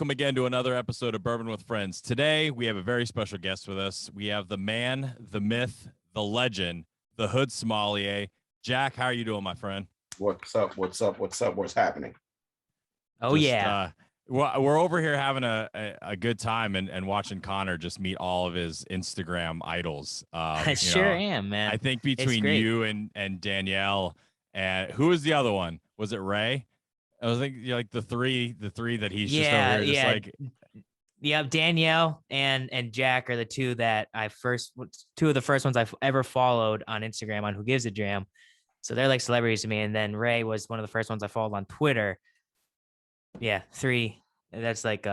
welcome again to another episode of Bourbon with Friends. Today, we have a very special guest with us. We have the man, the myth, the legend, the Hood Sommelier. Jack, how are you doing, my friend? What's up? What's up? What's up? What's happening? Oh, yeah. We're over here having a good time and watching Connor just meet all of his Instagram idols. I sure am, man. I think between you and Danielle, and who was the other one? Was it Ray? I was thinking like the three that he's just over here, just like. Yeah, Danielle and Jack are the two of the first ones I've ever followed on Instagram on Who Gives a Jam. So they're like celebrities to me. And then Ray was one of the first ones I followed on Twitter. Yeah, three. That's like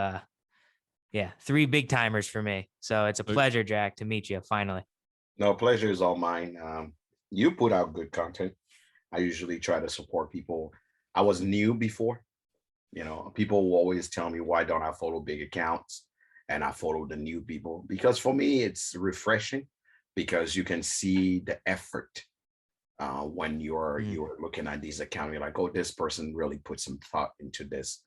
three big timers for me. So it's a pleasure, Jack, to meet you finally. No, pleasure is all mine. You put out good content. I usually try to support people. I was new before. People will always tell me, why don't I follow big accounts? And I follow the new people, because for me, it's refreshing, because you can see the effort when you're looking at these accounts. You're like, oh, this person really put some thought into this.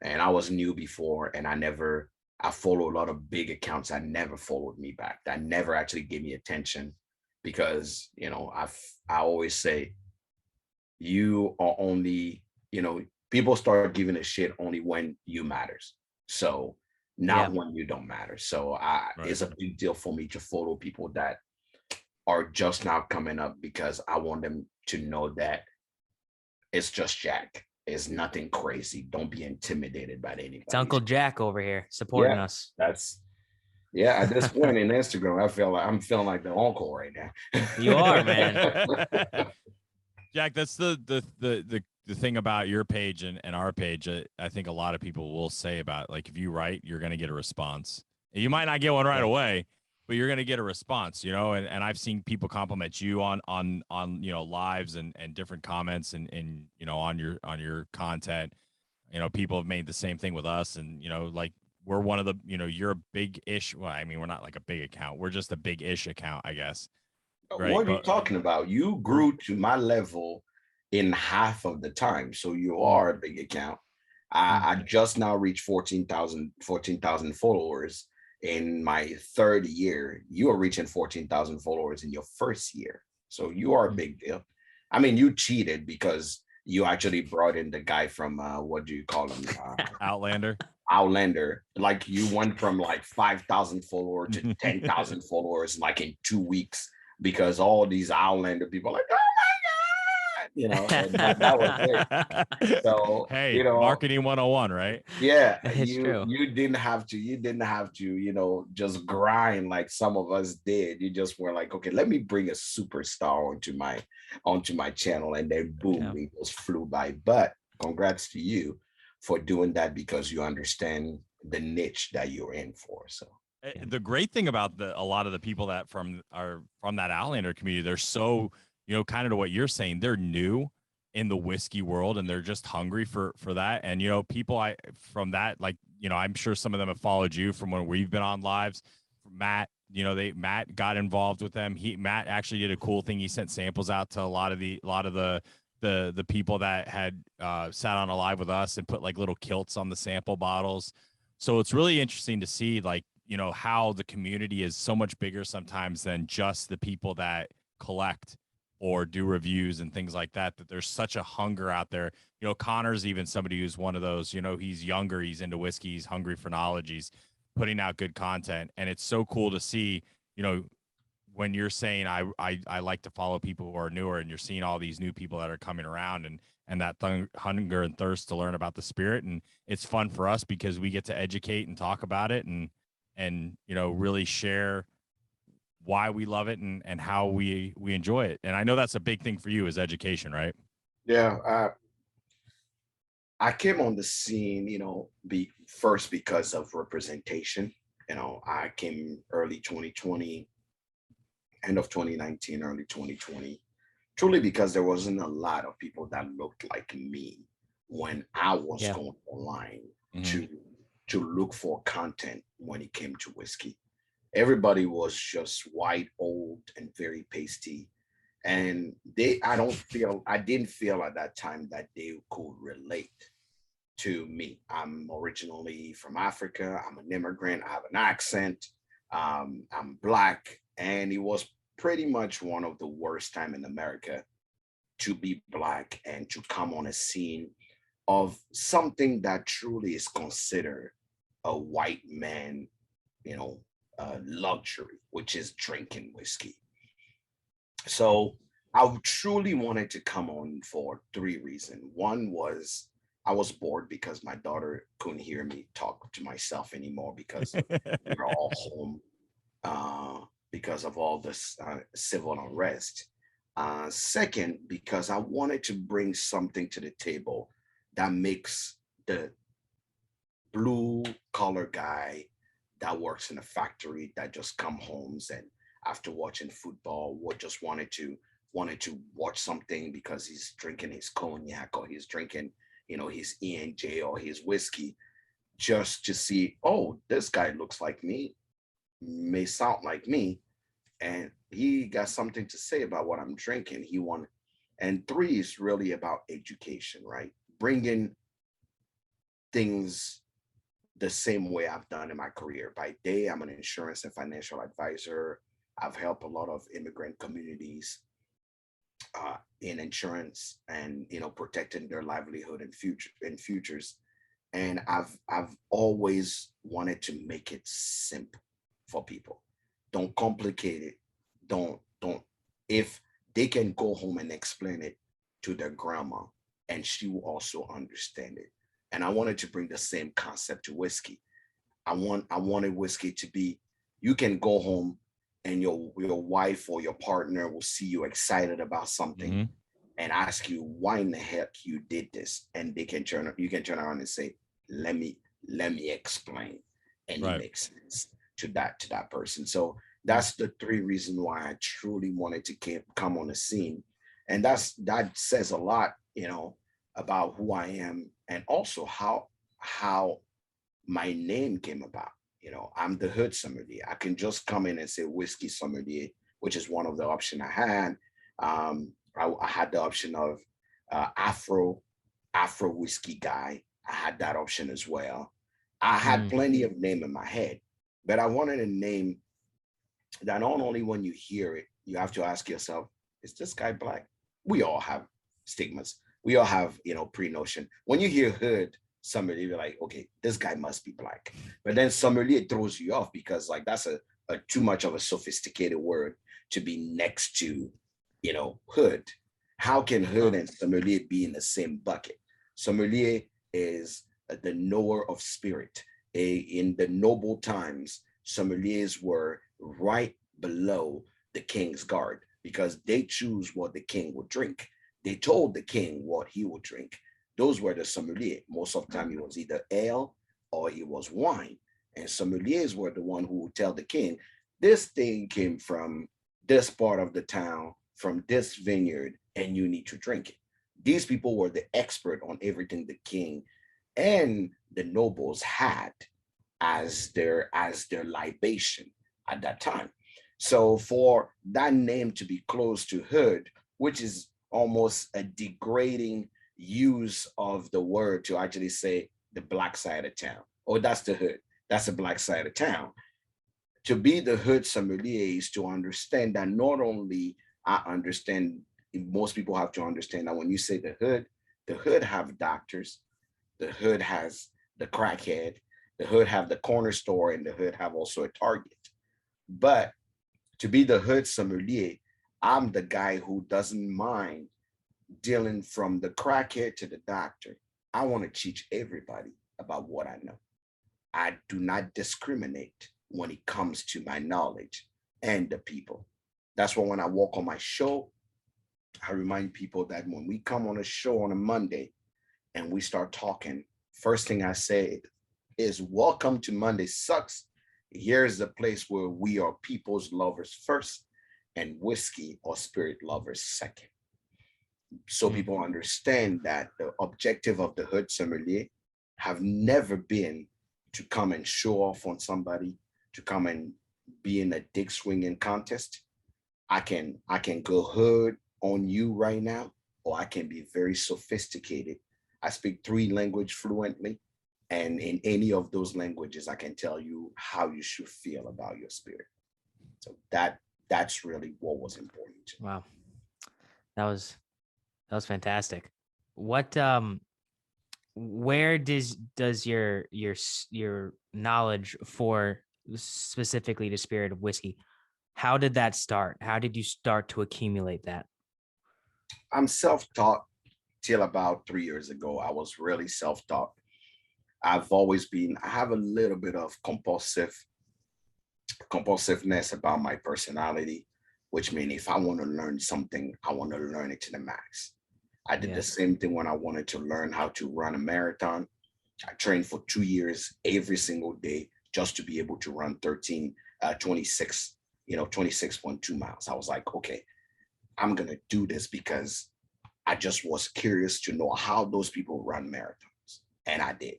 And I was new before, and I follow a lot of big accounts that never followed me back, that never actually gave me attention, because, I always say, you are only, people start giving a shit only when you matters. So not when you don't matter. So it's a big deal for me to follow people that are just now coming up, because I want them to know that it's just Jack. It's nothing crazy. Don't be intimidated by anybody. It's Uncle Jack over here supporting us. At this point in Instagram, I'm feeling like the uncle right now. You are, man. Jack, that's the thing about your page and our page. I think a lot of people will say about, like, if you write, you're going to get a response. You might not get one right away, but you're going to get a response, and I've seen people compliment you on lives and different comments and on your content. People have made the same thing with us, and like, we're one of the, you're a big-ish, well, I mean, we're not like a big account, we're just a big-ish account, I guess. Right? What are you talking about? You grew to my level in half of the time, so you are a big account. I just now reached 14,000 followers in my third year. You are reaching 14,000 followers in your first year, so you are a big deal. I mean, you cheated, because you actually brought in the guy from what do you call him? Outlander. Like, you went from like 5,000 followers to 10,000 followers like in 2 weeks, because all these Outlander people are like, oh my God, that was it. So, hey, marketing 101, right? Yeah, it's true. You didn't have to, just grind like some of us did. You just were like, okay, let me bring a superstar onto my channel, and then boom, it just flew by. But congrats to you for doing that, because you understand the niche that you're in for. So the great thing about a lot of the people that are from that Outlander community, they're so, kind of to what you're saying, they're new in the whiskey world, and they're just hungry for that. And, people from that, like, I'm sure some of them have followed you from when we've been on lives. Matt, Matt got involved with them. Matt actually did a cool thing. He sent samples out to a lot of the people that had sat on a live with us, and put like little kilts on the sample bottles. So it's really interesting to see, like, how the community is so much bigger sometimes than just the people that collect or do reviews and things like that, that there's such a hunger out there. Connor's even somebody who's one of those, he's younger, he's into whiskey, he's hungry for knowledge, he's putting out good content. And it's so cool to see, when you're saying, I like to follow people who are newer, and you're seeing all these new people that are coming around, and that hunger and thirst to learn about the spirit. And it's fun for us, because we get to educate and talk about it, and really share why we love it and how we enjoy it. And I know that's a big thing for you, is education, right? Yeah. I came on the scene, first because of representation. I came early 2020, end of 2019, early 2020, truly because there wasn't a lot of people that looked like me when I was going online to look for content when it came to whiskey. Everybody was just white, old, and very pasty. And I didn't feel at that time that they could relate. to me. I'm originally from Africa. I'm an immigrant. I have an accent. I'm Black, and it was pretty much one of the worst time in America to be Black and to come on a scene of something that truly is considered a white man, you know, luxury, which is drinking whiskey. So I truly wanted to come on for three reasons. One was I was bored because my daughter couldn't hear me talk to myself anymore because we were all home because of all this civil unrest. Second, because I wanted to bring something to the table that makes the blue collar guy that works in a factory that just come homes and after watching football what just wanted to watch something because he's drinking his cognac or he's drinking his ENJ or his whiskey just to see, oh, this guy looks like me, may sound like me, and he got something to say about what I'm drinking. He want And three is really about education, right? Bringing things the same way I've done in my career. By day, I'm an insurance and financial advisor. I've helped a lot of immigrant communities in insurance and protecting their livelihood and futures. And I've always wanted to make it simple for people. Don't complicate it. Don't If they can go home and explain it to their grandma and she will also understand it. And I wanted to bring the same concept to whiskey. I wanted whiskey to be, you can go home and your wife or your partner will see you excited about something Mhm. and ask you why in the heck you did this, and you can turn around and say, let me explain, and it Right. makes sense to that person. So that's the three reasons why I truly wanted to come on the scene, and that says a lot, about who I am, and also how my name came about. I'm the Hood Sommelier. I can just come in and say whiskey sommelier, which is one of the option I had. I had the option of Afro whiskey guy. I had that option as well. I had Mm. plenty of name in my head, but I wanted a name that not only when you hear it, you have to ask yourself, is this guy Black? We all have stigmas. We all have, pre-notion. When you hear Hood Sommelier, you're like, okay, this guy must be Black. But then sommelier throws you off because like that's a too much of a sophisticated word to be next to, Hood. How can Hood Huh. and sommelier be in the same bucket? Sommelier is the knower of spirit. In the noble times, sommeliers were right below the king's guard because they choose what the king would drink. They told the king what he would drink. Those were the sommelier. Most of the time, it was either ale or it was wine. And sommeliers were the one who would tell the king, this thing came from this part of the town, from this vineyard, and you need to drink it. These people were the expert on everything the king and the nobles had as their libation at that time. So for that name to be close to Hood, which is almost a degrading use of the word to actually say the Black side of town. Oh, that's the Hood. That's the Black side of town. To be the Hood sommelier is to understand that not only I understand, most people have to understand that when you say the Hood have doctors, the Hood has the crackhead, the Hood have the corner store, and the Hood have also a Target. But to be the Hood sommelier, I'm the guy who doesn't mind dealing from the crackhead to the doctor. I want to teach everybody about what I know. I do not discriminate when it comes to my knowledge and the people. That's why when I walk on my show, I remind people that when we come on a show on a Monday and we start talking, first thing I say is welcome to Monday Sucks. Here's the place where we are people's lovers first and whiskey or spirit lovers second. So Mm. people understand that the objective of the Hood Sommelier have never been to come and show off on somebody, to come and be in a dick swinging contest. I can go hood on you right now, or I can be very sophisticated. I speak 3 languages fluently. And in any of those languages, I can tell you how you should feel about your spirit. So that's really what was important to me. Wow. That was fantastic. What where does your knowledge for specifically the spirit of whiskey, how did that start? How did you start to accumulate that? I'm self-taught till about 3 years ago. I was really self-taught. I have a little bit of compulsiveness about my personality, which means if I want to learn something, I want to learn it to the max. I did the same thing when I wanted to learn how to run a marathon. I trained for 2 years every single day just to be able to run 26, 26.2 miles. I was like, okay, I'm going to do this because I just was curious to know how those people run marathons. And I did.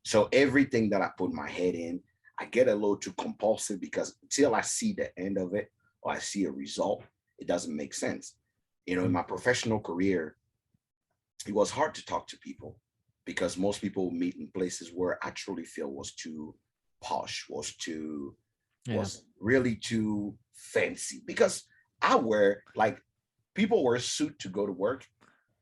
So everything that I put my head in, I get a little too compulsive because until I see the end of it or I see a result, it doesn't make sense. In my professional career, it was hard to talk to people because most people meet in places where I truly feel was too posh, was really too fancy. Because I wear, like, people wear a suit to go to work.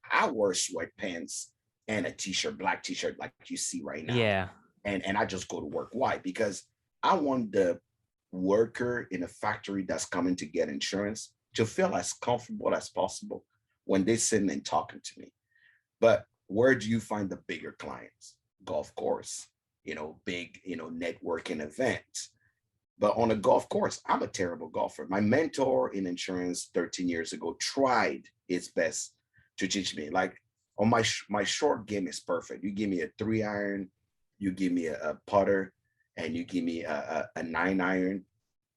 I wear sweatpants and a t-shirt, black t-shirt, like you see right now. Yeah. And I just go to work. Why? Because I want the worker in a factory that's coming to get insurance to feel as comfortable as possible when they're sitting and talking to me. But where do you find the bigger clients? Golf course, big, networking events. But on a golf course, I'm a terrible golfer. My mentor in insurance 13 years ago tried his best to teach me. Like, on my short game is perfect. You give me a 3-iron, you give me a putter, and you give me a 9-iron.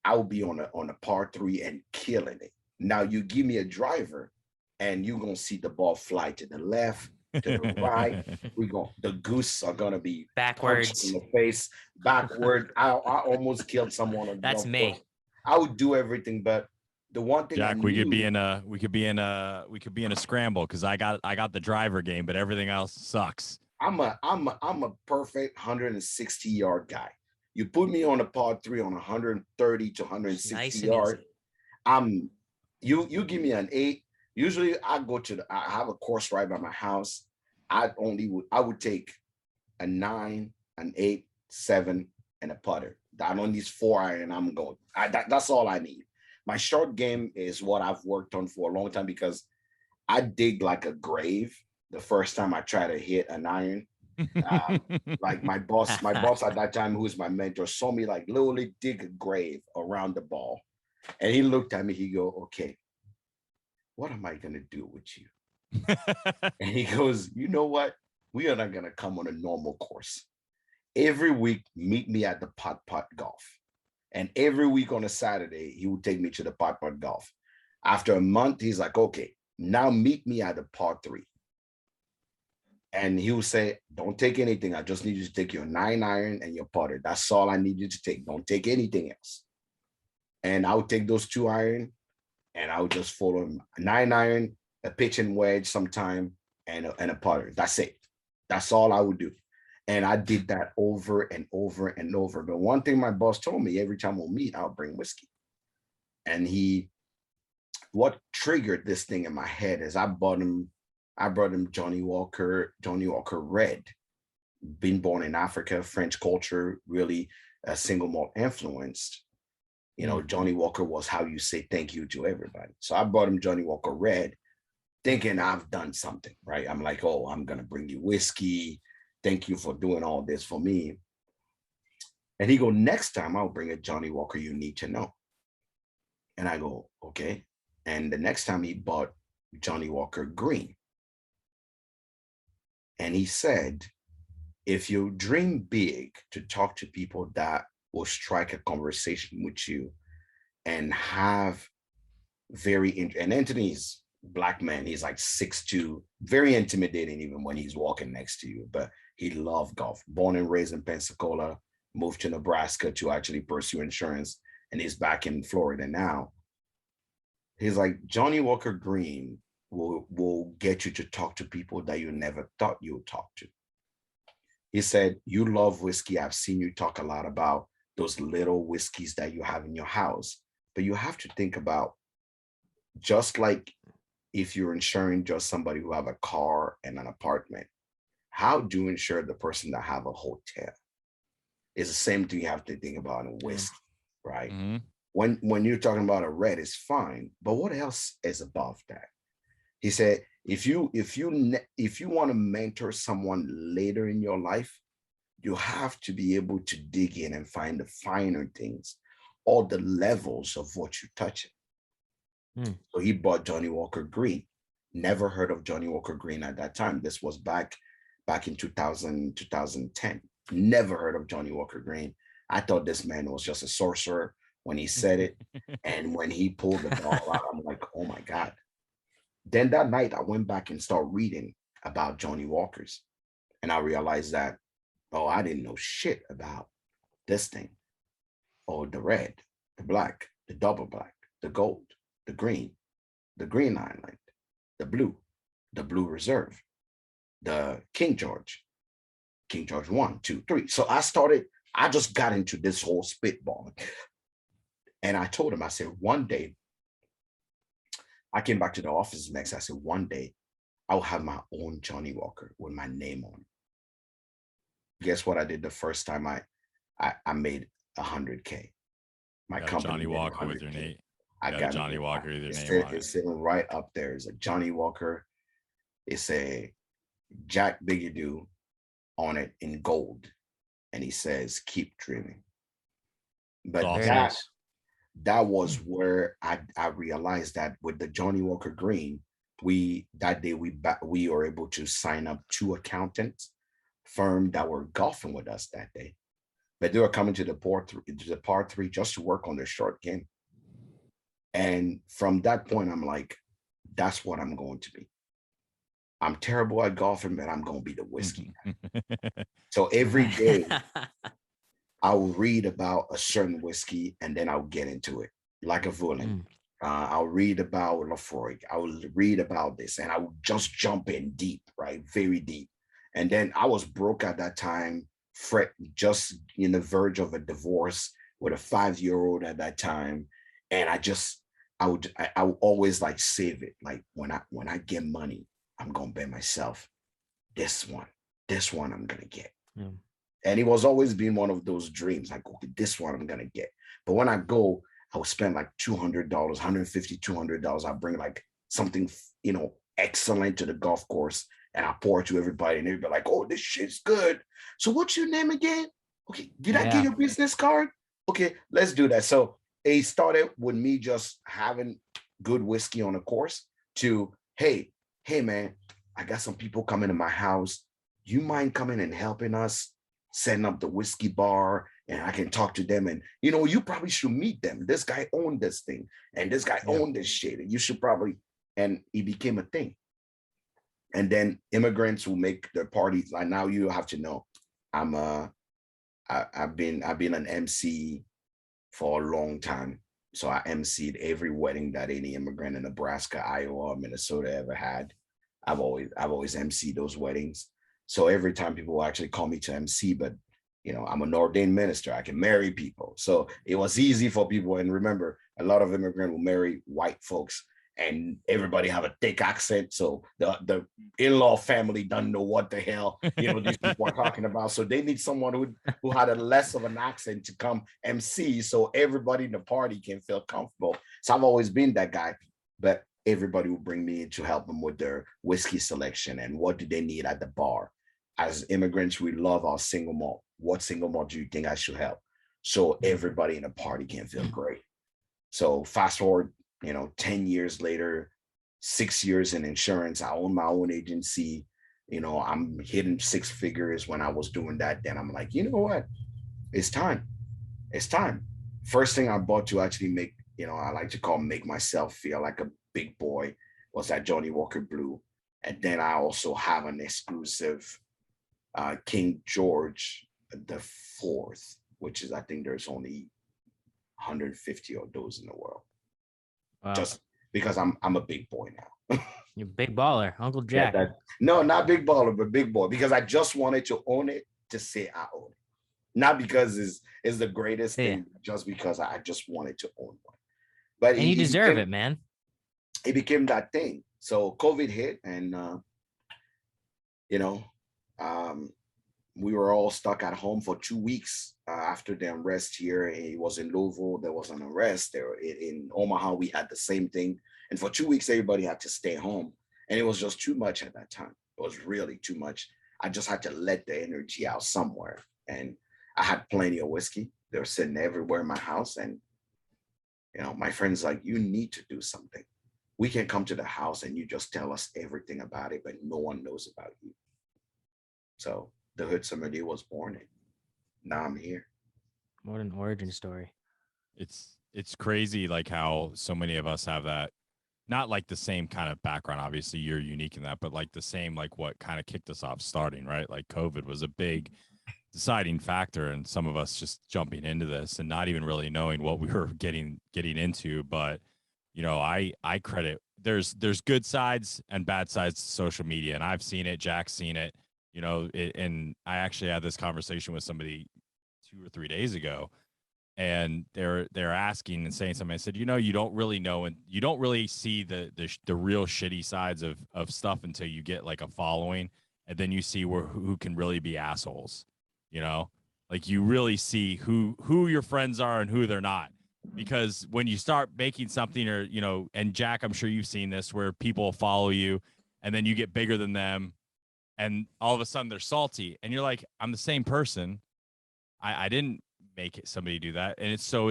I'll be on a par 3 and killing it. Now you give me a driver, and you're gonna see the ball fly to the left, to the right. The goose are gonna be Backwards punched in the face, backward. I almost killed someone on That's golf me. course. I would do everything, but the one thing Jack, we could be in a scramble because I got the driver game, but everything else sucks. I'm a perfect 160-yard guy. You put me on a par 3 on 130 to 160 nice yard. You give me an 8. Usually I have a course right by my house. I would take a 9, an 8, 7, and a putter. I don't need 4-iron. I'm going. That's all I need. My short game is what I've worked on for a long time because I dig like a grave the first time I try to hit an iron. Like my boss at that time, who's my mentor, saw me like literally dig a grave around the ball. And he looked at me, he go, okay, what am I gonna do with you? And he goes, you know what? We are not gonna come on a normal course. Every week, meet me at the putt golf. And every week on a Saturday, he would take me to the putt golf. After a month, he's like, okay, now meet me at the par 3. And he would say, don't take anything. I just need you to take your 9-iron and your putter. That's all I need you to take. Don't take anything else. And I would take those 2-iron and I would just follow him. 9-iron, a pitching wedge sometime, and a putter. That's it. That's all I would do. And I did that over and over and over. But one thing my boss told me, every time we'll meet, I'll bring whiskey. And what triggered this thing in my head is I brought him Johnny Walker Red. Being born in Africa, French culture, really single malt influenced. Johnny Walker was how you say thank you to everybody. So I brought him Johnny Walker Red, thinking I've done something, right? I'm like, oh, I'm going to bring you whiskey. Thank you for doing all this for me. And he go, next time I'll bring a Johnny Walker you need to know. And I go, okay. And the next time he bought Johnny Walker Green. And he said, if you dream big to talk to people that will strike a conversation with you and have and Anthony's Black man, he's like 6'2", very intimidating even when he's walking next to you, but he loved golf. Born and raised in Pensacola, moved to Nebraska to actually pursue insurance, and he's back in Florida now. He's like, Johnny Walker Green will get you to talk to people that you never thought you would talk to. He said, you love whiskey. I've seen you talk a lot about those little whiskeys that you have in your house, but you have to think about, just like if you're insuring just somebody who have a car and an apartment, how do you insure the person that have a hotel? It's the same thing you have to think about in whiskey, right? Mm-hmm. When you're talking about a red, it's fine, but what else is above that? He said, if you want to mentor someone later in your life, you have to be able to dig in and find the finer things, all the levels of what you're touching. So he bought Johnny Walker Green. Never heard of Johnny Walker Green at that time. This was back in 2000, 2010. Never heard of Johnny Walker Green. I thought this man was just a sorcerer when he said it. And when he pulled the ball out, I'm like, oh my God. Then that night, I went back and started reading about Johnny Walkers. And I realized that, oh, I didn't know shit about this thing. Oh, the red, the black, the double black, the gold, the Green Island, the Blue Reserve, the King George 1, 2, 3. So I just got into this whole spitball. And I told him, I said, one day, I came back to the office next. I said, one day I'll have my own Johnny Walker with my name on it. Guess what I did the first time I made 100K. My company Johnny Walker with your name. I got Johnny Walker with your name on it. It's sitting right up there. It's a Johnny Walker. It's a Jack Beguedou on it in gold. And he says, keep dreaming. But awesome. that was where I realized that with the Johnny Walker Green, we were able to sign up 2 accountants firm that were golfing with us that day. But they were coming to the par 3 just to work on their short game. And from that point, I'm like, that's what I'm going to be. I'm terrible at golfing, but I'm going to be the whiskey guy. So every day I'll read about a certain whiskey and then I'll get into it like a villain. I'll read about Lafroig. I will read about this and I will just jump in deep, right? Very deep. And then I was broke at that time, just in the verge of a divorce with a 5-year-old at that time. And I would always like save it. Like when I get money, I'm going to bet myself this one I'm going to get. And it was always been one of those dreams, like, okay, this one I'm going to get. But when I go, I would spend like $200, $150, $200. I'll bring like something, excellent to the golf course and I pour it to everybody and everybody like, oh, this shit's good. So what's your name again? Okay. Did I get your business card? Okay, let's do that. So it started with me just having good whiskey on the course to, hey, man, I got some people coming to my house. You mind coming and helping us setting up the whiskey bar and I can talk to them and, you probably should meet them. This guy owned this thing and this guy owned this shit. And you should probably, and it became a thing. And then immigrants will make their parties. Like now you have to know, I've been an MC for a long time. So I emceed every wedding that any immigrant in Nebraska, Iowa, or Minnesota ever had. I've always emceed those weddings. So every time people will actually call me to MC, but I'm an ordained minister. I can marry people. So it was easy for people. And remember, a lot of immigrants will marry white folks and everybody have a thick accent. So the in-law family doesn't know what the hell, these people are talking about. So they need someone who had a less of an accent to come MC so everybody in the party can feel comfortable. So I've always been that guy, but everybody will bring me in to help them with their whiskey selection and what do they need at the bar. As immigrants, we love our single malt. What single malt do you think I should help? So everybody in the party can feel great. So fast forward, 10 years later, 6 years in insurance, I own my own agency. I'm hitting 6 figures when I was doing that. Then I'm like, you know what? It's time. It's time. First thing I bought to actually make, I like to make myself feel like a big boy was that Johnny Walker Blue. And then I also have an exclusive King George the Fourth, which is, I think there's only 150 of those in the world. Wow. Just because I'm a big boy now. You're a big baller, Uncle Yeah, Jack. no, not big baller, but big boy, because I just wanted to own it to say I own it. Not because it's the greatest Yeah. thing, just because I just wanted to own one. But And you deserve it, man. It became that thing. So COVID hit, and you know, um, we were all stuck at home for 2 weeks after the unrest here. It was in Louisville. There was an arrest there in Omaha. We had the same thing. And for 2 weeks, everybody had to stay home. And it was just too much at that time. It was really too much. I just had to let the energy out somewhere. And I had plenty of whiskey. They were sitting everywhere in my house. And, my friend's like, you need to do something. We can come to the house and you just tell us everything about it, but no one knows about you. So the Hood Sommelier was born, and now I'm here. What an origin story. It's crazy like how so many of us have that, not like the same kind of background. Obviously, you're unique in that, but like the same, like what kind of kicked us off starting, right? Like COVID was a big deciding factor, and some of us just jumping into this and not even really knowing what we were getting into. But I credit there's good sides and bad sides to social media, and I've seen it. Jack's seen it. And I actually had this conversation with somebody 2 or 3 days ago, and they're asking and saying something. I said, you don't really know, and you don't really see the real shitty sides of stuff until you get like a following, and then you see who can really be assholes. Like you really see who your friends are and who they're not. Because when you start making something, or and Jack, I'm sure you've seen this, where people follow you and then you get bigger than them, and all of a sudden they're salty, and you're like, I'm the same person. I didn't make somebody do that. And it's so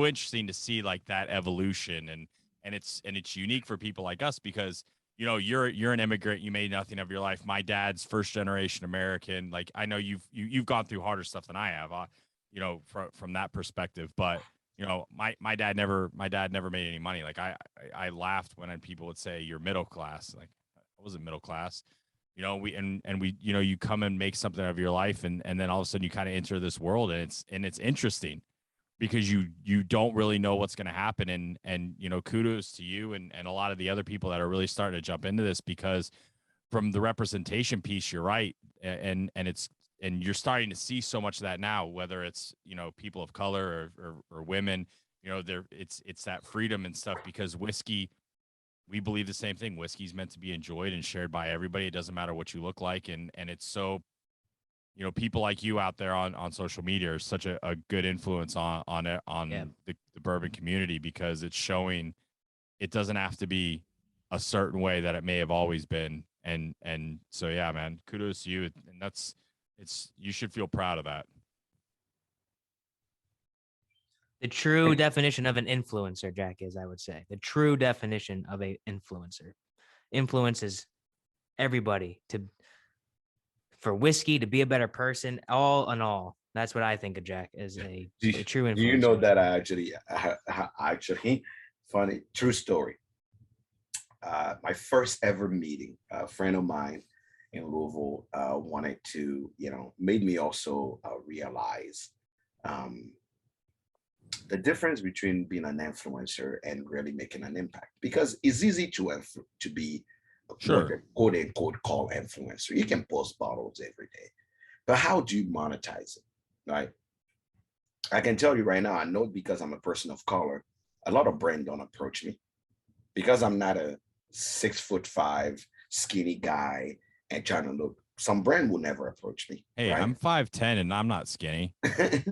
interesting to see like that evolution, and it's unique for people like us, because you're an immigrant. You made nothing of your life. My dad's first generation American. Like, I know you've gone through harder stuff than I have, from that perspective. But my dad never made any money. Like, I laughed when people would say you're middle class. Like, I wasn't middle class. We you come and make something of your life, and then all of a sudden you kind of enter this world, and it's interesting, because you don't really know what's going to happen. And kudos to you and a lot of the other people that are really starting to jump into this, because from the representation piece, you're right. And you're starting to see so much of that now, whether it's people of color or women. It's that freedom and stuff, because whiskey, we believe the same thing. Whiskey's meant to be enjoyed and shared by everybody. It doesn't matter what you look like. And it's so, people like you out there on social media are such a good influence on the bourbon community, because it's showing it doesn't have to be a certain way that it may have always been. And so, yeah, man, kudos to you. And you should feel proud of that. The true definition of an influencer, Jack, is, I would say, the true definition of a influencer influences everybody for whiskey to be a better person, all in all. That's what I think of Jack as a true influencer. Do you know that I actually funny, true story. My first ever meeting, a friend of mine in Louisville wanted to, made me also realize the difference between being an influencer and really making an impact, because it's easy to be what they quote unquote call influencer. You can post bottles every day, but how do you monetize it, right? I can tell you right now, I know, because I'm a person of color, a lot of brands don't approach me, because I'm not a 6'5" skinny guy and trying to look. Some brand will never approach me. Hey, right? I'm 5'10" and I'm not skinny. but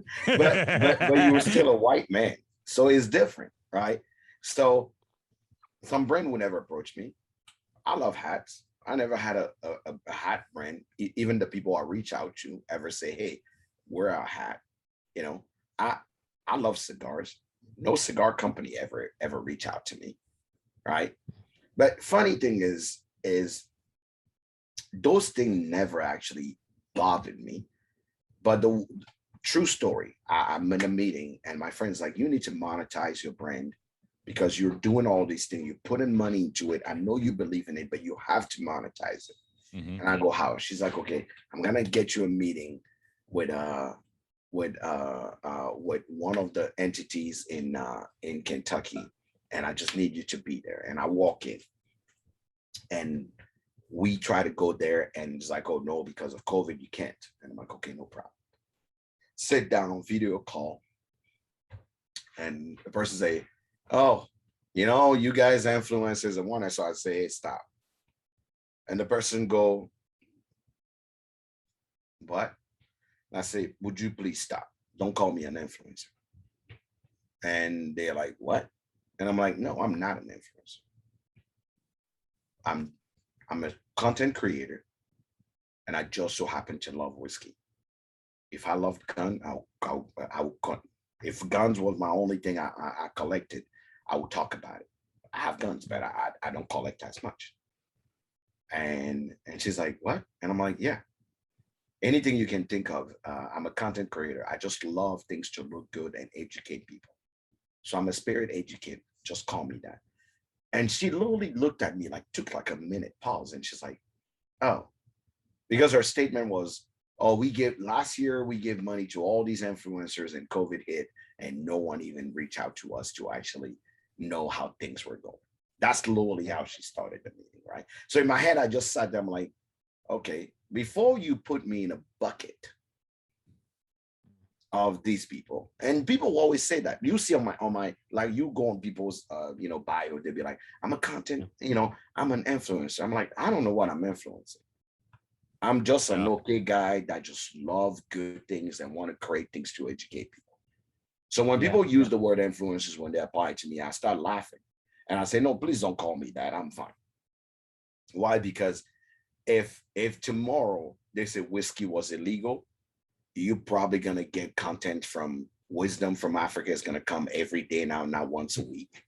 you were still a white man, so it's different, right? So some brand will never approach me. I love hats. I never had a hat brand. Even the people I reach out to ever say, "Hey, wear a hat." I love cigars. No cigar company ever reach out to me, right? But funny thing is those things never actually bothered me. But the true story, I'm in a meeting and my friend's like, you need to monetize your brand, because you're doing all these things. You're putting money into it. I know you believe in it, but you have to monetize it. Mm-hmm. And I go, how? She's like, okay, I'm going to get you a meeting with one of the entities in Kentucky. And I just need you to be there. And I walk in. And we try to go there, and it's like, oh no, because of COVID, you can't. And I'm like, okay, no problem. Sit down on video call, and the person say, oh, you guys influencers and one. So I say, hey, stop. And the person go, what? And I say, would you please stop? Don't call me an influencer. And they're like, what? And I'm like, no, I'm not an influencer. I'm a content creator, and I just so happen to love whiskey. If I loved gun, I would gun. If guns was my only thing I collected, I would talk about it. I have guns, but I don't collect as much. And she's like, what? And I'm like, yeah. Anything you can think of. I'm a content creator. I just love things to look good and educate people. So I'm a spirit educator. Just call me that. And she literally looked at me, like took like a minute pause, and she's like, oh, because her statement was, oh, last year we gave money to all these influencers and COVID hit, and no one even reached out to us to actually know how things were going. That's literally how she started the meeting, right? So in my head, I just sat there, I'm like, okay, before you put me in a bucket of these people, and people always say that. You see on my like, you go on people's bio, they'll be like, I'm a content, I'm an influencer. I'm like, I don't know what I'm influencing. I'm just an okay guy that just love good things and want to create things to educate people. So when people use the word influencers when they apply to me, I start laughing. And I say, no, please don't call me that. I'm fine. Why? Because if tomorrow they say whiskey was illegal, you're probably going to get content from Wisdom from Africa is going to come every day now, not once a week.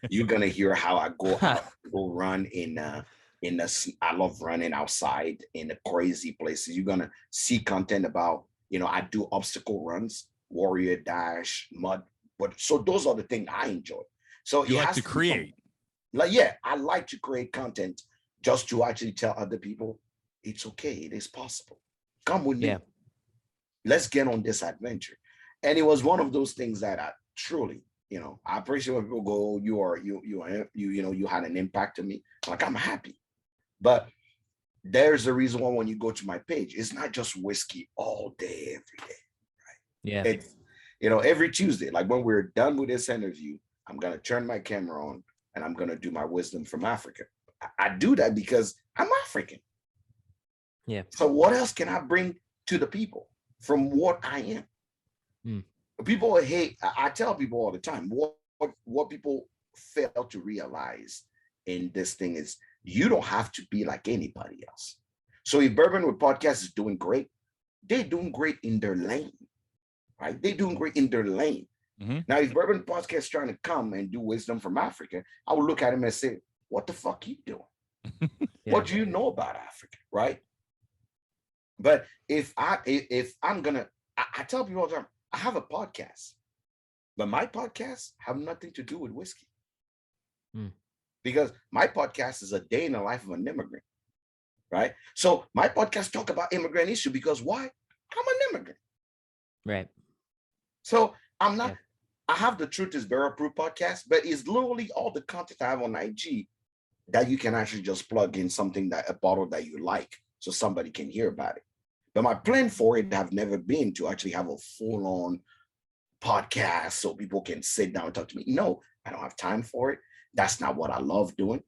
You're going to hear how I go run I love running outside in the crazy places. You're going to see content about, I do obstacle runs, warrior dash, mud. But so those are the things I enjoy. So you like to create. I like to create content just to actually tell other people it's okay. It is possible. Come with me. Let's get on this adventure. And it was one of those things that I truly, I appreciate when people go, you had an impact on me. Like, I'm happy. But there's a reason why when you go to my page, it's not just whiskey all day, every day. Right? Yeah. It's, every Tuesday, like when we're done with this interview, I'm going to turn my camera on and I'm going to do my Wisdom from Africa. I do that because I'm African. Yeah. So what else can I bring to the people from what I am? People hate, I tell people all the time, what people fail to realize in this thing is you don't have to be like anybody else. So if Bourbon with Podcast is doing great, they're doing great in their lane, right? They're doing great in their lane. Mm-hmm. Now, if Bourbon Podcast is trying to come and do Wisdom from Africa, I would look at him and say, what the fuck you doing? What do you know about Africa, right? But if I'm gonna, I tell people all the time, I have a podcast, but my podcasts have nothing to do with whiskey. Because my podcast is a day in the life of an immigrant, right? So my podcast talk about immigrant issue because why? I'm an immigrant. Right. So I'm not, I have the Truth is Barrel Proof podcast, but it's literally all the content I have on IG that you can actually just plug in a bottle that you like so somebody can hear about it. But my plan for it have never been to actually have a full-on podcast so people can sit down and talk to me. No, I don't have time for it. That's not what I love doing.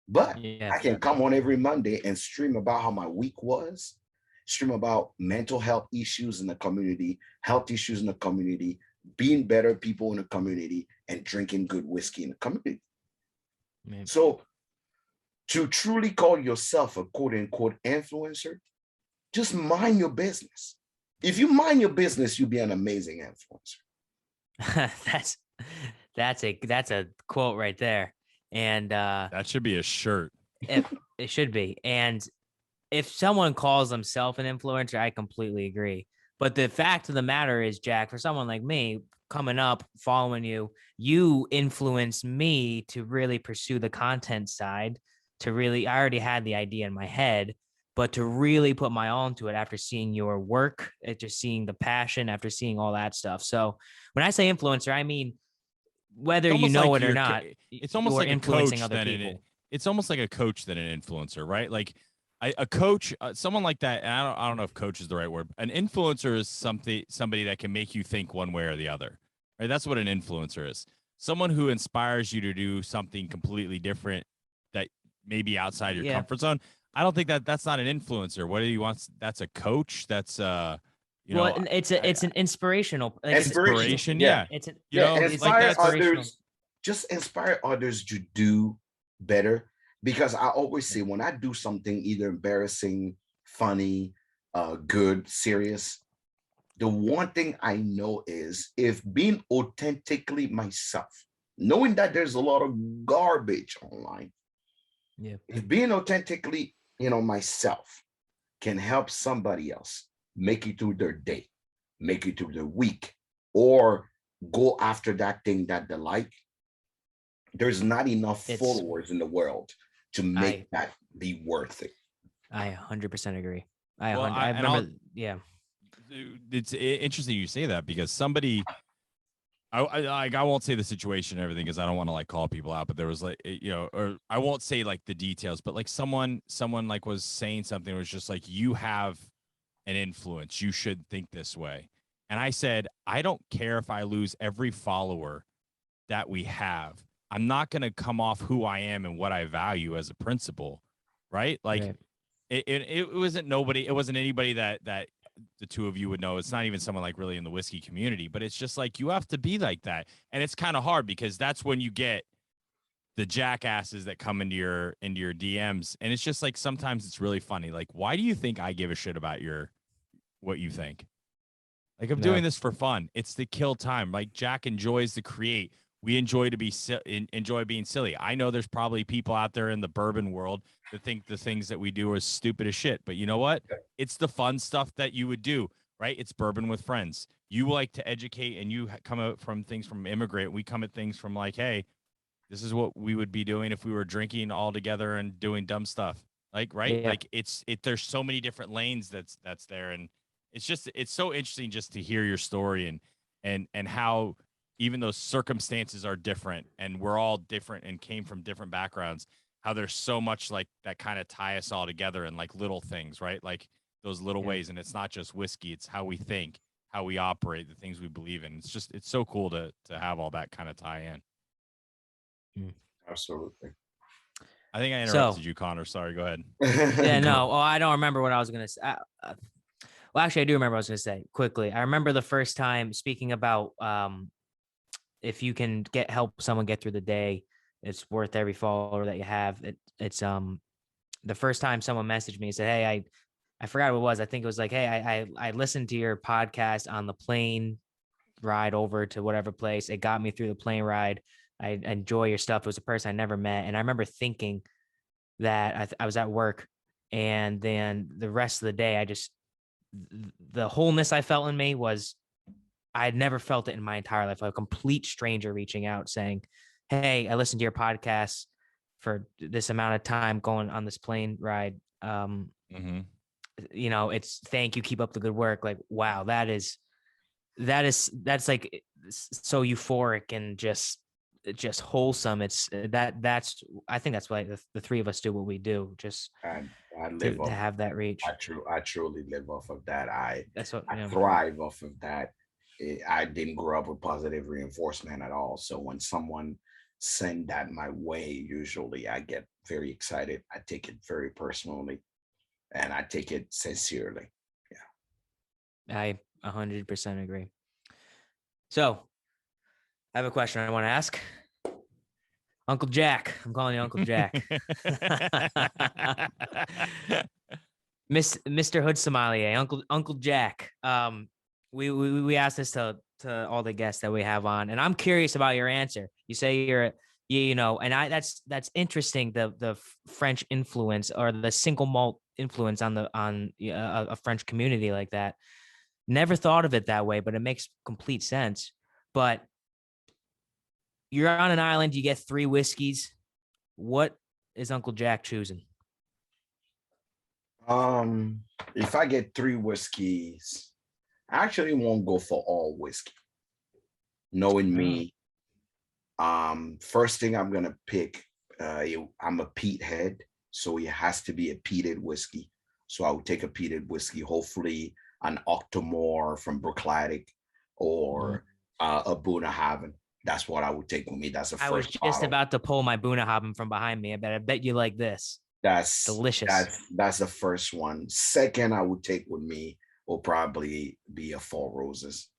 But I can come on every Monday and stream about how my week was, stream about mental health issues in the community, health issues in the community, being better people in the community, and drinking good whiskey in the community. So to truly call yourself a quote unquote influencer, just mind your business. If you mind your business, you'll be an amazing influencer. That's a quote right there. And that should be a shirt. It should be. And if someone calls themselves an influencer, I completely agree. But the fact of the matter is, Jack, for someone like me coming up, following you, you influenced me to really pursue the content side, I already had the idea in my head, but to really put my all into it after seeing your work, after seeing the passion, after seeing all that stuff. So when I say influencer, I mean, whether you know it or not, it's almost like influencing other people. it's almost like a coach than an influencer, right? Like a coach, someone like that. And I don't know if coach is the right word. An influencer is somebody that can make you think one way or the other, right? That's what an influencer is. Someone who inspires you to do something completely different that may be outside your Yeah. comfort zone. I don't think that's not an influencer. What do you want? That's a coach. That's well, it's an inspirational, like inspiration. Yeah. Yeah. it's an, You know, it's like Inspire that's others. Just inspire others to do better. Because I always say when I do something either embarrassing, funny, good, serious, the one thing I know is if being authentically myself, knowing that there's a lot of garbage online, yeah. if being authentically, myself can help somebody else make it through their day, make it through their week, or go after that thing that they like, there's not enough followers in the world to make that be worth it. I 100% agree. Well, I remember, yeah. It's interesting you say that because somebody, I won't say the situation and everything because I don't want to like call people out, but there was like, or I won't say like the details, but like someone like was saying something was just like, you have an influence. You should think this way. And I said, I don't care if I lose every follower that we have. I'm not going to come off who I am and what I value as a principle. Right. Like Right. it wasn't nobody. It wasn't anybody that the two of you would know. It's not even someone like really in the whiskey community, but it's just like, you have to be like that. And it's kind of hard because that's when you get the jackasses that come into your DMs. And it's just like, sometimes it's really funny. Like, why do you think I give a shit about what you think? Like, I'm doing this for fun. It's to kill time. Like, Jack enjoys to create. We enjoy to be enjoy being silly. I know there's probably people out there in the bourbon world that think the things that we do are stupid as shit. But you know what? It's the fun stuff that you would do, right? It's Bourbon with Friends. You like to educate, and you come out from things from immigrant. We come at things from like, hey, this is what we would be doing if we were drinking all together and doing dumb stuff. Like, right? Yeah. Like there's so many different lanes that's there. And it's so interesting just to hear your story and how even those circumstances are different and we're all different and came from different backgrounds, how there's so much like that kind of tie us all together in like little things, right? Like those little ways. And it's not just whiskey, it's how we think, how we operate, the things we believe in. It's so cool to have all that kind of tie in. Absolutely. I think I interrupted you, Connor. Sorry, go ahead. Yeah, no. Oh, I don't remember what I was going to say. Well, actually, I do remember what I was going to say quickly. I remember the first time speaking about if you can help someone get through the day, it's worth every follower that you have. It's the first time someone messaged me and said, hey, I forgot what it was. I think it was like, hey, I listened to your podcast on the plane ride over to whatever place. It got me through the plane ride. I enjoy your stuff. It was a person I never met. And I remember thinking that I was at work, and then the rest of the day, the wholeness I felt in me was, I had never felt it in my entire life. A complete stranger reaching out saying, hey, I listened to your podcast for this amount of time going on this plane ride. It's thank you. Keep up the good work. Like, wow, that's like so euphoric and just wholesome. It's I think that's why the three of us do what we do, just I live to have that reach. I truly live off of that. I yeah. thrive off of that. I didn't grow up with positive reinforcement at all. So when someone send that my way, usually I get very excited. I take it very personally and I take it sincerely. Yeah. I 100% agree. So I have a question I want to ask. Uncle Jack. I'm calling you Uncle Jack. Mr. Hood Sommelier, Uncle Jack. We asked this to all the guests that we have on, and I'm curious about your answer. You say and that's interesting. The French influence or the single malt influence on a French community like that. Never thought of it that way, but it makes complete sense. But you're on an island, you get 3 whiskeys. What is Uncle Jack choosing? If I get 3 whiskeys, I actually won't go for all whiskey. Knowing me, first thing I'm gonna pick I'm a peat head, so it has to be a peated whiskey. So I would take a peated whiskey, hopefully an Octomore from Brooklytic or a Boona Haven. That's what I would take with me. That's the I was first just bottle. about to pull my Bunnahabhain from behind me. I bet you like this. That's Delicious. That's the first one. Second, I would take with me will probably be a Four Roses.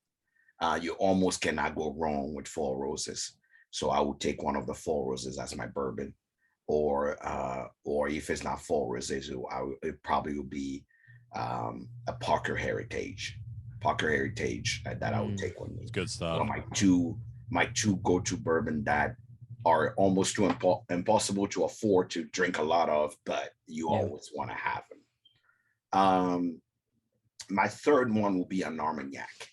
You almost cannot go wrong with Four Roses. So I would take one of the Four Roses as my bourbon, or if it's not Four Roses, it probably would be a Parker Heritage. Parker Heritage that I would take with me. It's good stuff. So my two go-to bourbon that are almost too impossible to afford to drink a lot of, but you always want to have them. My third one will be an Armagnac.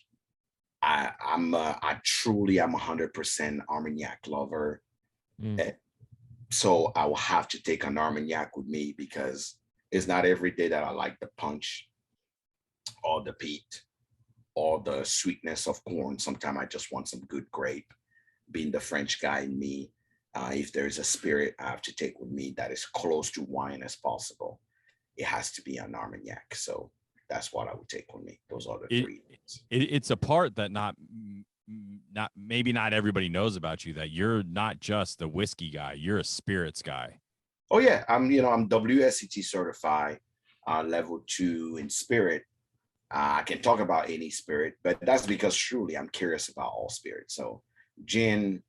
I truly am 100% Armagnac lover. So I will have to take an Armagnac with me because it's not every day that I like the punch or the peat or the sweetness of corn. Sometimes I just want some good grape. Being the French guy in me, if there's a spirit I have to take with me that is close to wine as possible, it has to be an Armagnac. So that's what I would take with me. Those are the three things. It's a part that maybe not everybody knows about you, that you're not just a whiskey guy, you're a spirits guy. Oh yeah, I'm WSET certified, level 2 in spirit. I can talk about any spirit, but that's because truly I'm curious about all spirits. So gin,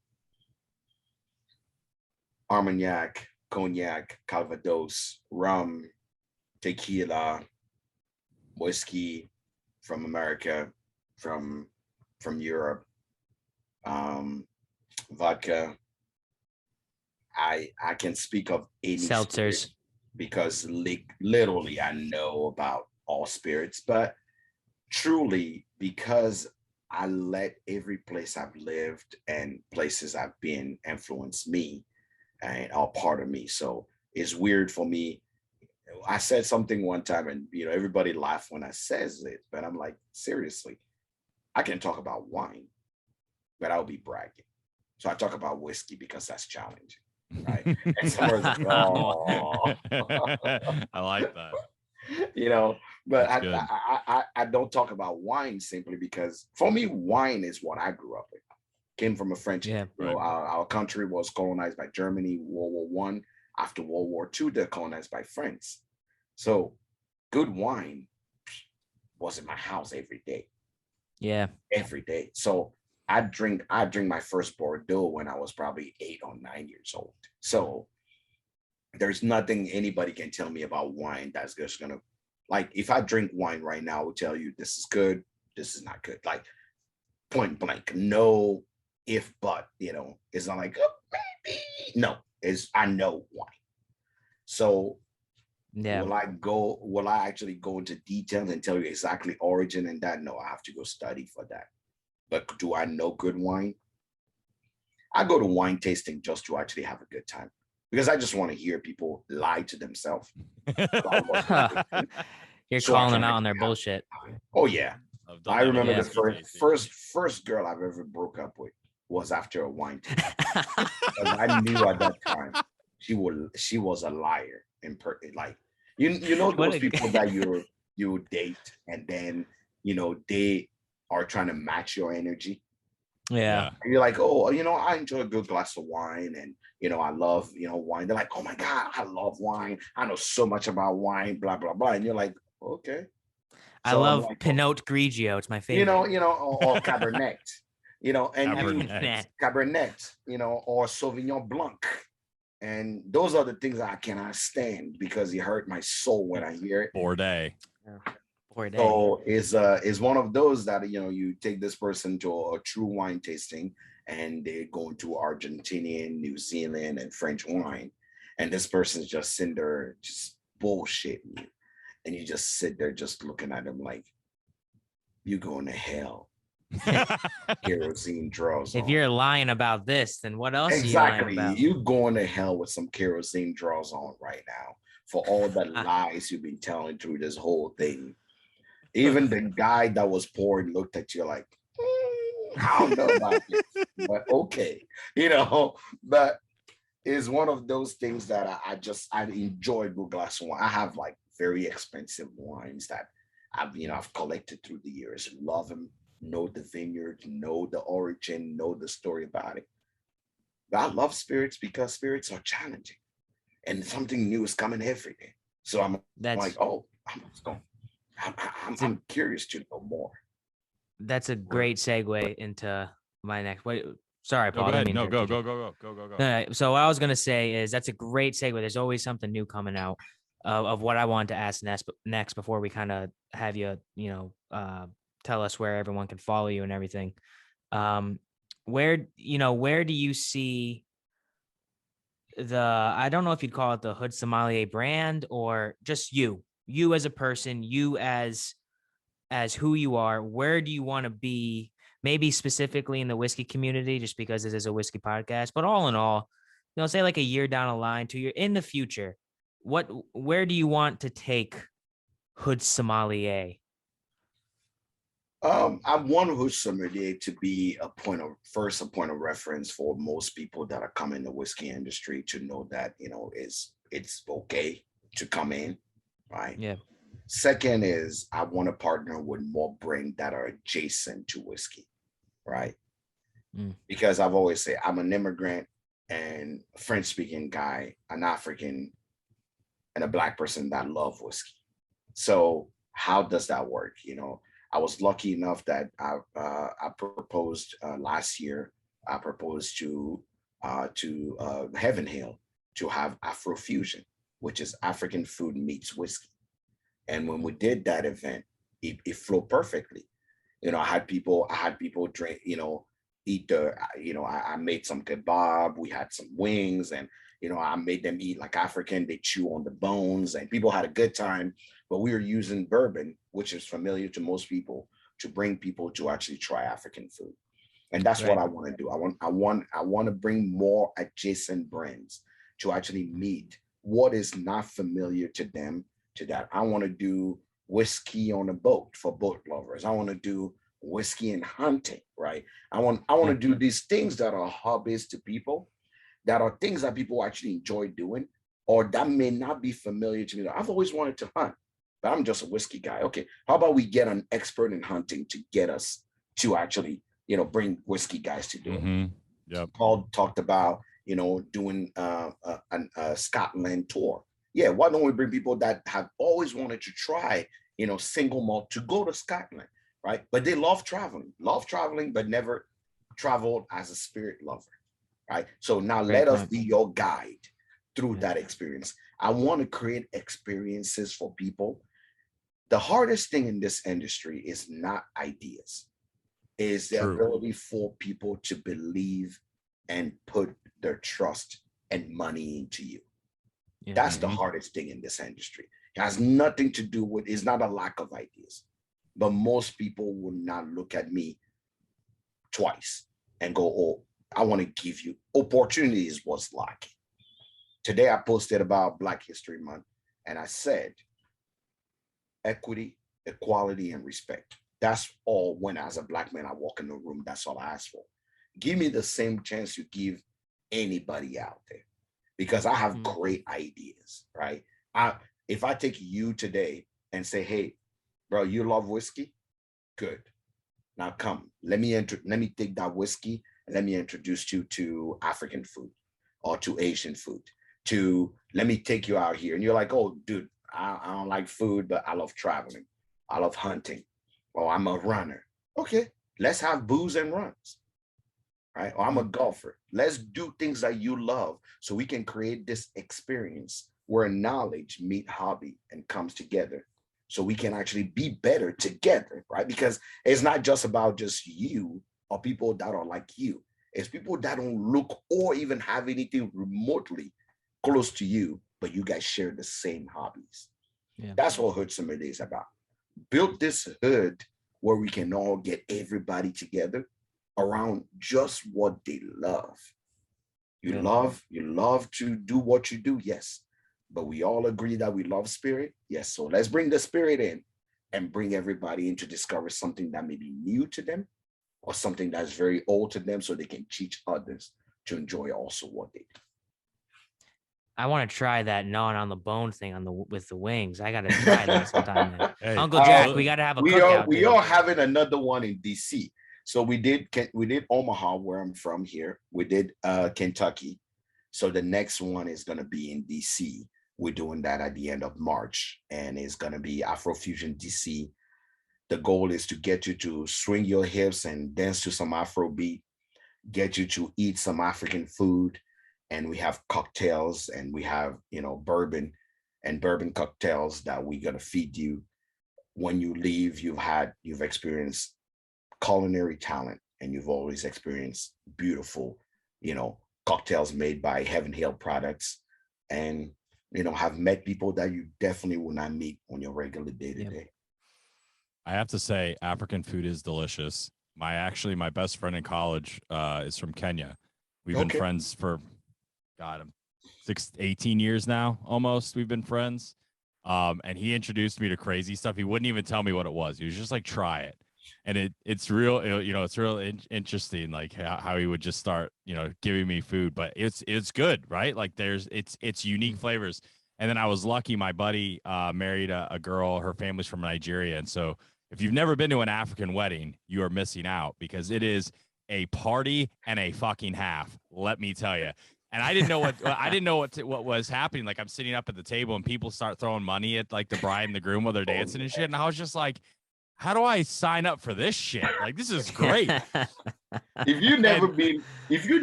Armagnac, cognac, Calvados, rum, tequila, whiskey from America, from Europe, vodka. I can speak of any seltzers because literally I know about all spirits, but truly because I let every place I've lived and places I've been influence me and are part of me. So it's weird for me. I said something one time and everybody laughed when I says it, but I'm like, seriously, I can talk about wine, but I'll be bragging. So I talk about whiskey because that's challenging, right? And someone's like, oh. I like that. But I don't talk about wine simply because for me, wine is what I grew up with. Came from a French, our country was colonized by Germany, World War One. After World War II, they're colonized by France. So good wine was in my house every day. Yeah. Every day. So I drink my first Bordeaux when I was probably 8 or 9 years old. So there's nothing anybody can tell me about wine that's just gonna, like, if I drink wine right now, I will tell you this is good, this is not good. Like point blank, no if but, it's not like, oh, maybe. No, I know wine. So will I actually go into details and tell you exactly origin and that? No, I have to go study for that. But do I know good wine? I go to wine tasting just to actually have a good time because I just want to hear people lie to themselves. You're calling them out on their bullshit. Oh yeah. I remember the first girl I've ever broke up with was after a wine tasting. I knew at that time she was a liar like those people that you date and then they are trying to match your energy. Yeah. And you're like, oh, I enjoy a good glass of wine and I love wine. They're like, oh my God, I love wine. I know so much about wine, blah blah blah. And you're like, okay. I love Pinot Grigio. It's my favorite. Or Cabernet. Cabernet, or Sauvignon Blanc. And those are the things that I cannot stand because it hurt my soul when I hear it. Bordeaux. So is one of those that you take this person to a true wine tasting and they go into Argentinian, New Zealand, and French wine, and this person's just sitting there just bullshitting you, and you just sit there just looking at them like you going to hell. Kerosene draws. If you're lying about this, then what else? Exactly. Are you lying about? You going to hell with some kerosene draws on right now for all the lies you've been telling through this whole thing. Even the guy that was pouring looked at you like, I don't know about this, but okay, but is one of those things that I enjoy a good glass of wine. I have like very expensive wines that I've collected through the years. Love them, know the vineyard, know the origin, know the story about it. But I love spirits because spirits are challenging and something new is coming every day. So I'm like, That's oh, I'm curious to know more. that's a great segue into my next. Wait, sorry, No, Paul. go I ahead. didn't mean No, to go, interrupt go, you. go, go, go, go, go. No, no, so what I was gonna say is that's a great segue. There's always something new coming out of what I wanted to ask next before we kind of have you, tell us where everyone can follow you and everything. Um, where do you see I don't know if you'd call it the Hood Sommelier brand or just you as a person, you as who you are, where do you want to be, maybe specifically in the whiskey community, just because this is a whiskey podcast, but all in all, say like a year down the line, 2 year in the future, where do you want to take Hood Sommelier? I want Hood Sommelier to be a point of reference for most people that are coming in the whiskey industry to know that, it's okay to come in, right? Yeah. Second is I want to partner with more brands that are adjacent to whiskey, right? Because I've always said I'm an immigrant and French speaking guy, an African and a Black person that love whiskey. So how does that work? I was lucky enough that I proposed last year. I proposed to Heaven Hill to have AFROFUSION, which is African food meets whiskey. And when we did that event, it flowed perfectly. I had people drink, eat I made some kebab, we had some wings, and I made them eat like African. They chew on the bones, and people had a good time. But we were using bourbon, which is familiar to most people, to bring people to actually try African food. And that's what Right. I want to do. I want to bring more adjacent brands to actually meet what is not familiar to them. To that, I want to do whiskey on a boat for boat lovers. I want to do whiskey and hunting, right? I want Yeah. to do these things that are hobbies to people, that are things that people actually enjoy doing, or that may not be familiar to me. I've always wanted to hunt, but I'm just a whiskey guy. Okay, how about we get an expert in hunting to get us to actually, bring whiskey guys to do it. Mm-hmm. Yep. Paul talked about, doing a Scotland tour. Yeah, why don't we bring people that have always wanted to try, single malt to go to Scotland, right? But they love traveling, but never traveled as a spirit lover, right? So now Great let us point. be your guide through Yeah. that experience. I want to create experiences for people. The hardest thing in this industry is not ideas, is the True. ability for people to believe and put their trust and money into you. Yeah. That's the Mhm. hardest thing in this industry. It has nothing to do with, it's not a lack of ideas, but most people will not look at me twice and go, oh, I want to give you opportunities was lacking. Today I posted about Black History Month and I said equity, equality, and respect. That's all. When as a Black man I walk in the room, that's all I ask for. Give me the same chance you give anybody out there, because I have great ideas, right? If I take you today and say, hey, bro, you love whiskey? Good. Now come, let me take that whiskey and let me introduce you to African food or to Asian food. Let me take you out here. And you're like, oh, dude, I don't like food, but I love traveling. I love hunting. Or I'm a runner. Okay, let's have booze and runs, right? Or I'm a golfer. Let's do things that you love so we can create this experience where knowledge meet hobby and comes together, so we can actually be better together, right? Because it's not just about just you or people that are like you. It's people that don't look or even have anything remotely close to you, but you guys share the same hobbies. Yeah. That's what Hood Sommelier is about. Build this hood where we can all get everybody together around just what they love. Yeah. You love to do what you do, yes. But we all agree that we love spirit, yes. So let's bring the spirit in and bring everybody in to discover something that may be new to them or something that's very old to them, so they can teach others to enjoy also what they do. I want to try that gnawing on the bone thing on the with the wings. I got to try that sometime, man. Hey, Uncle Jack, so- we got to have a we are cookout, we dude. are having another one in DC. So we did Omaha, where I'm from here. We did Kentucky. So the next one is gonna be in DC. We're doing that at the end of March, and it's gonna be Afrofusion DC. The goal is to get you to swing your hips and dance to some Afro beat, get you to eat some African food, and we have cocktails, and we have, bourbon and bourbon cocktails that we're gonna feed you. When you leave, you've experienced culinary talent, and you've always experienced beautiful, cocktails made by Heaven Hill products, and have met people that you definitely will not meet on your regular day to day. I have to say, African food is delicious. My best friend in college is from Kenya. We've been friends for, God, 18 years now, almost. We've been friends. And he introduced me to crazy stuff. He wouldn't even tell me what it was. He was just like, try it. And it's real, it's real interesting, like how he would just start, giving me food, but it's good, right? Like it's unique flavors. And then I was lucky. My buddy married a girl, her family's from Nigeria. And so if you've never been to an African wedding, you are missing out, because it is a party and a fucking half, let me tell you. And I didn't know what was happening. Like, I'm sitting up at the table and people start throwing money at like the bride and the groom while they're dancing and shit. And I was just like, how do I sign up for this shit? Like, this is great. If you've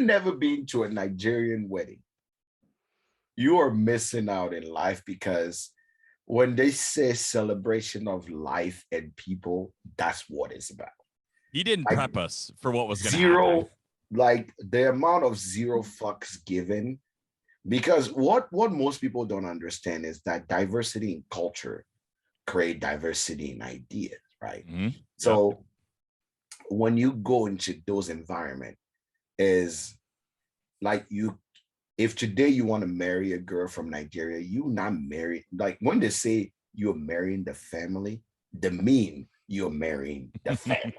never been to a Nigerian wedding, you are missing out in life, because when they say celebration of life and people, that's what it's about. He didn't prep us for what was going to happen. Like the amount of zero fucks given, because what most people don't understand is that diversity in culture create diversity in ideas, right? Mm-hmm. So when you go into those environments, is like if today you want to marry a girl from Nigeria, you not married. Like when they say you're marrying the family, the mean you're marrying the family.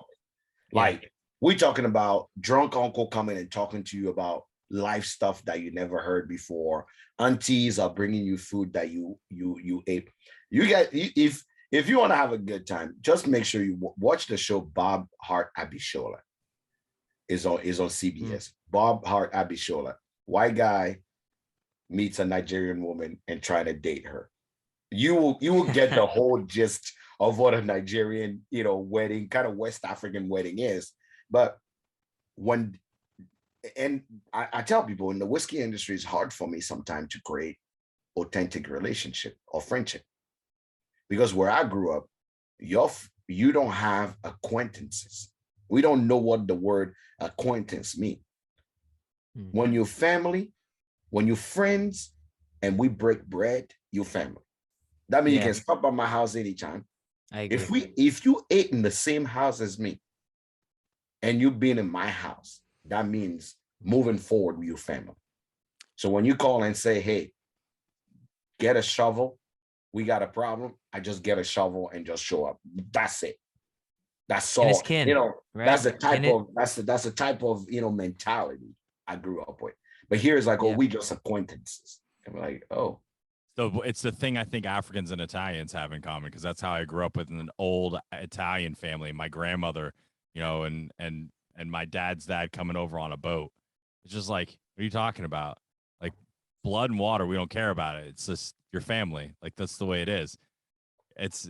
Like, we're talking about drunk uncle coming and talking to you about life stuff that you never heard before. Aunties are bringing you food that you ate. You get, if you want to have a good time, just make sure you watch the show Bob Hart Abishola. Is on CBS. Bob Hart Abishola, white guy meets a Nigerian woman and trying to date her. You will get the whole gist of what a Nigerian, wedding, kind of West African wedding is. But I tell people, in the whiskey industry, it's hard for me sometimes to create authentic relationship or friendship, because where I grew up, you don't have acquaintances. We don't know what the word acquaintance means. When you're family, when you're friends, and we break bread, you're family. That means you can stop by my house anytime. I agree. If you ate in the same house as me, and you've been in my house, that means moving forward with your family. So when you call and say, hey, get a shovel, we got a problem, I just get a shovel and just show up. That's it. That's all. Right? That's the type of mentality I grew up with. But here it's like, we just acquaintances. And we're like, oh. So it's the thing I think Africans and Italians have in common, because that's how I grew up with an old Italian family. My grandmother, and my dad's dad coming over on a boat. It's just like, what are you talking about? Like, blood and water, we don't care about it. It's just your family. Like, that's the way it is. It's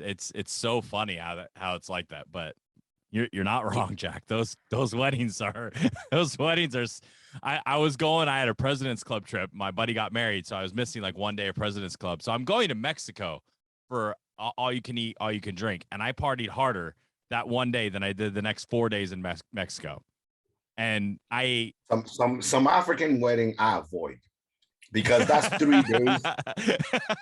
so funny how it's like that. But you're not wrong, Jack. Those weddings are I was going, I had a President's Club trip. My buddy got married, so I was missing like one day of President's Club. So I'm going to Mexico for all you can eat, all you can drink. And I partied harder that one day than I did the next 4 days in Mexico. And I ate some African wedding I avoid, because that's 3 days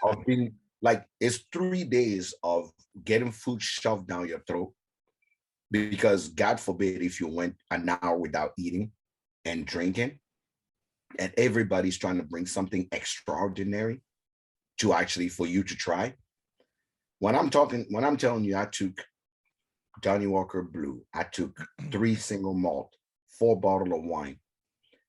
of being like, it's 3 days of getting food shoved down your throat, because God forbid if you went an hour without eating and drinking, and everybody's trying to bring something extraordinary for you to try. When I'm telling you, I took Johnny Walker Blue, I took 3 single malt, 4 bottles of wine,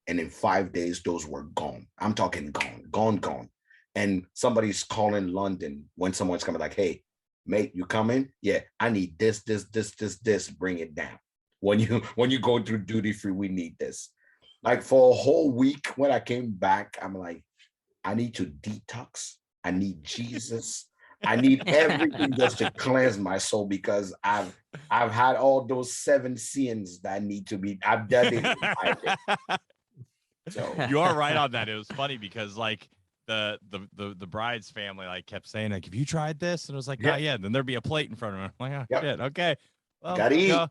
and in 5 days, those were gone. I'm talking gone. and somebody's calling London when someone's coming like, hey, mate, you coming? Yeah, I need this, bring it down. When you go through duty free, we need this. Like for a whole week when I came back, I'm like, I need to detox. I need Jesus. I need everything just to cleanse my soul because I've had all those 7 sins that need to be. I've done it. So you are right on that. It was funny because like the bride's family like kept saying like, have you tried this? And it was like, not yet. Then there'd be a plate in front of me. I'm like, oh shit, okay. Well, you gotta eat. go.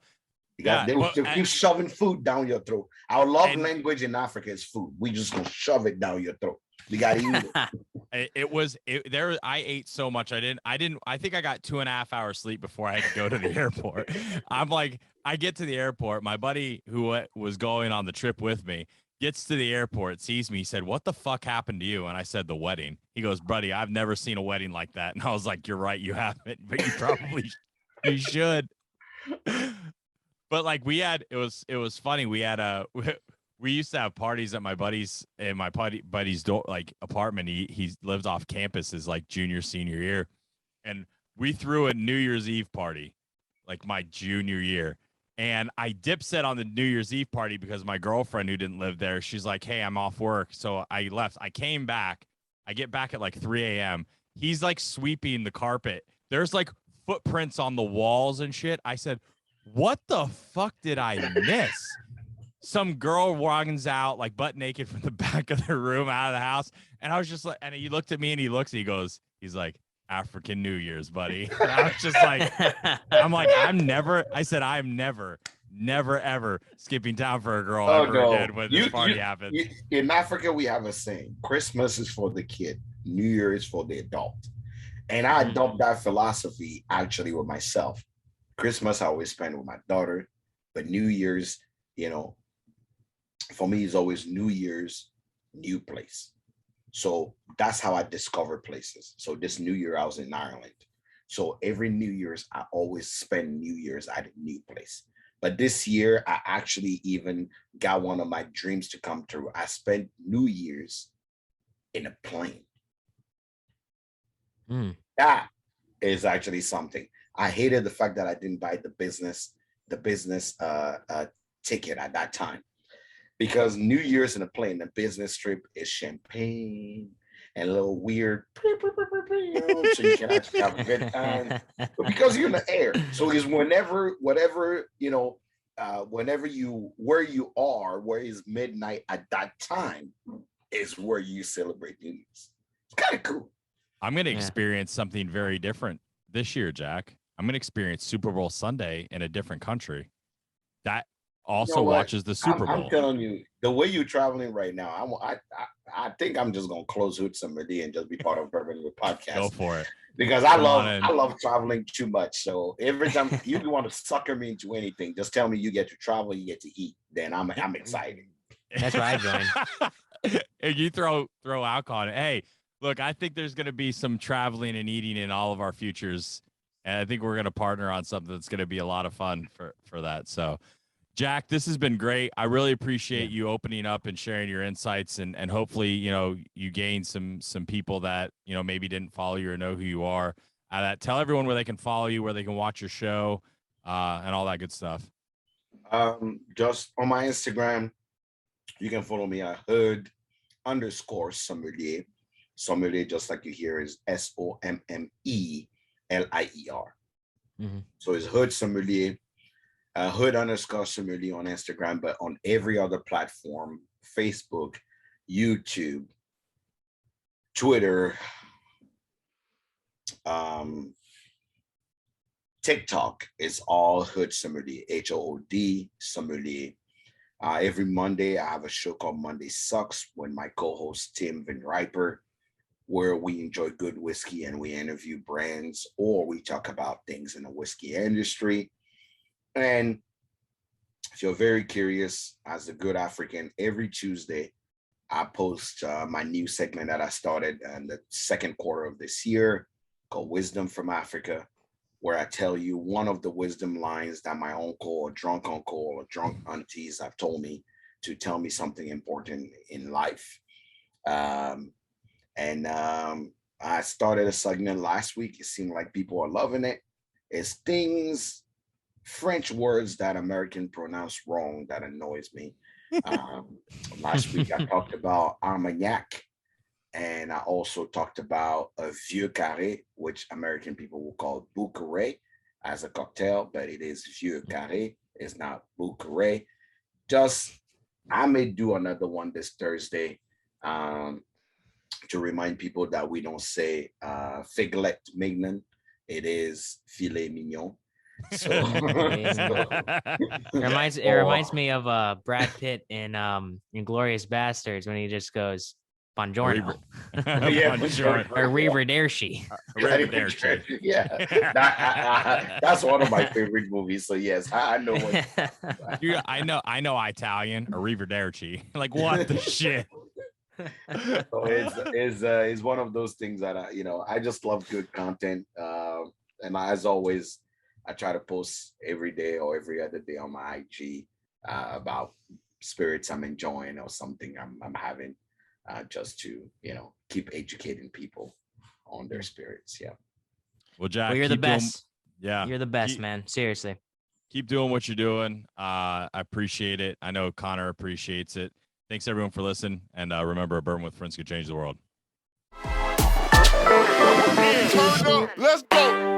They keep shoving food down your throat. Our love language in Africa is food. We just gonna shove it down your throat. You gotta eat it. I ate so much. I think I got 2.5 hours sleep before I had to go to the airport. I'm like, I get to the airport. My buddy who was going on the trip with me gets to the airport, sees me, he said, what the fuck happened to you? And I said, the wedding. He goes, buddy, I've never seen a wedding like that. And I was like, you're right, you haven't, but you probably you should. But like it was funny. We used to have parties at my buddy's door, like apartment. He lived off campus his like junior, senior year. And we threw a New Year's Eve party, like my junior year. And I dipset on the New Year's Eve party because my girlfriend who didn't live there, she's like, hey, I'm off work. So I left. I came back. I get back at like 3 a.m. He's like sweeping the carpet. There's like footprints on the walls and shit. I said, what the fuck did I miss? Some girl runs out like butt naked from the back of the room out of the house. And I was just like, and he looked at me and he's like, African New Year's, buddy. And I was just like, I'm never ever skipping town for a girl again when this party happens. In Africa, we have a saying, Christmas is for the kid, New Year is for the adult. And I adopt that philosophy actually with myself. Christmas, I always spend with my daughter, but New Year's, for me, is always New Year's, new place. So that's how I discover places. So this New Year, I was in Ireland. So every New Year's, I always spend New Year's at a new place. But this year, I actually even got one of my dreams to come true. I spent New Year's in a plane. That is actually something. I hated the fact that I didn't buy the business ticket at that time. Because New Year's in a plane, the business trip is champagne and a little weird, so you can actually have a good time. But because you're in the air, so it's wherever where you are, where is midnight at that time, is where you celebrate New Year's. It's kind of cool. I'm going to experience something very different this year, Jack. I'm going to experience Super Bowl Sunday in a different country. That also watches the Super Bowl. I'm telling you, the way you're traveling right now, I think I'm just gonna close Hood Sommelier and just be part of Bourbon With Podcast. Go for it. Because I love traveling too much. So every time you want to sucker me into anything, just tell me you get to travel, you get to eat. Then I'm excited. That's why I joined. And you throw alcohol on it. Hey, look, I think there's gonna be some traveling and eating in all of our futures. And I think we're gonna partner on something that's gonna be a lot of fun for that. So Jack, this has been great. I really appreciate you opening up and sharing your insights, and hopefully, you gain some people that, maybe didn't follow you or know who you are. Tell everyone where they can follow you, where they can watch your show, and all that good stuff. Just on my Instagram, you can follow me at Hood_Sommelier. Sommelier, just like you hear, is SOMMELIER. So it's Hood Sommelier. Hood_Sommelier on Instagram, but on every other platform, Facebook, YouTube, Twitter, TikTok, is all Hood Sommelier, HOOD Sommelier. Every Monday, I have a show called Monday Sucks with my co-host Tim Van Riper, where we enjoy good whiskey and we interview brands, or we talk about things in the whiskey industry. And if you're very curious, as a good African, every Tuesday, I post my new segment that I started in the second quarter of this year called Wisdom from Africa, where I tell you one of the wisdom lines that my uncle or drunk aunties have told me to tell me something important in life. And I started a segment last week. It seemed like people are loving it. It's things, French words that American pronounce wrong that annoys me. Last week I talked about Armagnac, and I also talked about a Vieux Carré, which American people will call Boucaré as a cocktail, but it is Vieux Carré. It's not Boucaré. Just, I may do another one this Thursday to remind people that we don't say Figlet Mignon. It is Filet Mignon. So, It reminds me of Brad Pitt in Inglorious Bastards when he just goes Buongiorno. Yeah, Buongiorno. Or Arrivederci. Arrivederci. Yeah, that's one of my favorite movies. So yes, I know what. Dude, I know Italian. Arrivederci. Like, what the shit? So it's one of those things that I just love good content. And as always, I try to post every day or every other day on my IG about spirits I'm enjoying or something I'm having, just to keep educating people on their spirits. Yeah. Well, Jack, Well, you're the best. Yeah, You're the best, man. Seriously. Keep doing what you're doing. I appreciate it. I know Connor appreciates it. Thanks everyone for listening. And remember, a bourbon with friends could change the world. Let's go.